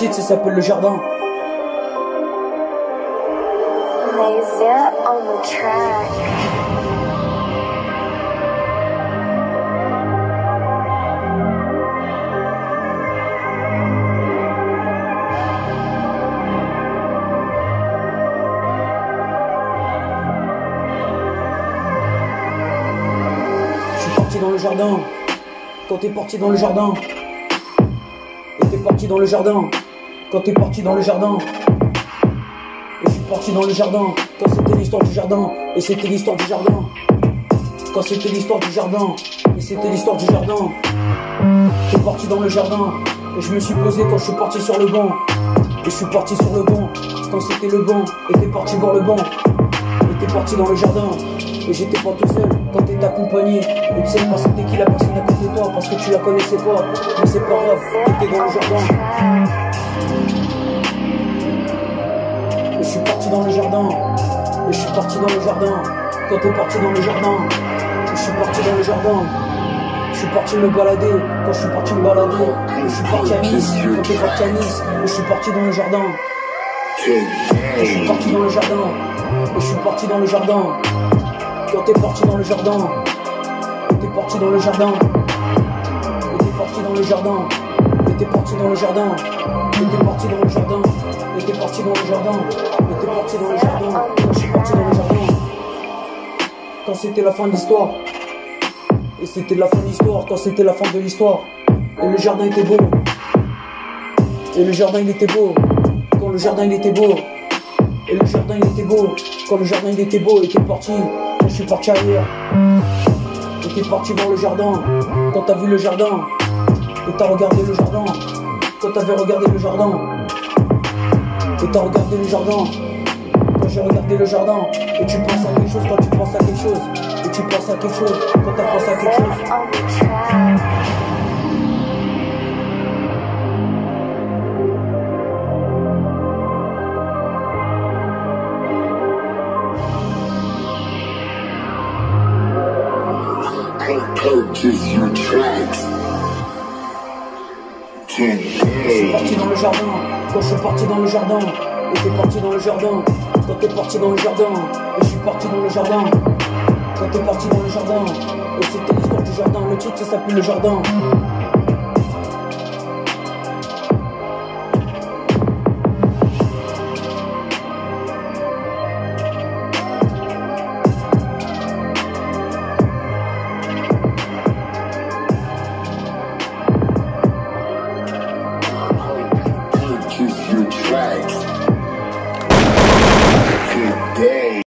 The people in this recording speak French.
titre, ça s'appelle Le Jardin. Laser on the track. Je suis parti dans le jardin. Quand t'es parti dans le jardin. Et t'es parti dans le jardin. Quand t'es parti dans le jardin. Et je suis parti dans le jardin. Quand c'était l'histoire du jardin. Et c'était l'histoire du jardin. Quand c'était l'histoire du jardin. Et c'était l'histoire du jardin. T'es parti dans le jardin. Et je me suis posé quand je suis parti sur le banc. Et je suis parti sur le banc. Quand c'était le banc. Et t'es parti voir le banc. Et t'es parti dans le jardin. Et j'étais pas tout seul quand t'étais accompagné. Et tu sais pas c'était qui la personne à côté de toi. Parce que tu la connaissais pas. Mais c'est pas grave, t'étais dans le jardin. Et je suis parti dans le jardin. Et je suis parti dans le jardin. Quand t'es parti dans le jardin. Et je suis parti dans le jardin. Je suis parti me balader. Quand je suis parti me balader. Et je suis parti à Nice. Quand t'es parti à Nice. Et je suis parti dans le jardin. Et je suis parti dans le jardin. Et je suis parti dans le jardin. Quand t'es parti dans le jardin. Et t'es parti dans le jardin. Et t'es parti dans le jardin. Et t'es parti dans le jardin. Et t'es parti dans le jardin. Et t'es parti dans le jardin. Et t'es parti dans le jardin. Je suis parti dans le jardin. Quand c'était la fin de l'histoire. Et c'était la fin de l'histoire. Quand c'était la fin de l'histoire. Et le jardin était beau. Et le jardin il était beau. Quand le jardin il était beau. Et le jardin il était beau. Quand le jardin il était beau. Et t'es parti. Quand je suis parti ailleurs. Et t'es parti voir le jardin. Quand t'as vu le jardin. Et t'as regardé le jardin. Quand t'avais regardé le jardin. Et t'as regardé le jardin. Quand j'ai regardé le jardin. Et tu penses à quelque chose quand tu penses à quelque chose. Et tu penses à quelque chose quand t'as pensé à quelque chose. Purchase your tracks today. Je suis parti dans le jardin. Quand je suis parti dans le jardin. Et t'es parti dans le jardin. Quand t'es parti dans le jardin. Et je suis parti dans le jardin. Quand t'es parti dans le jardin. Et c'était l'histoire du jardin. Le titre ça s'appelle Le Jardin. Purchase your tracks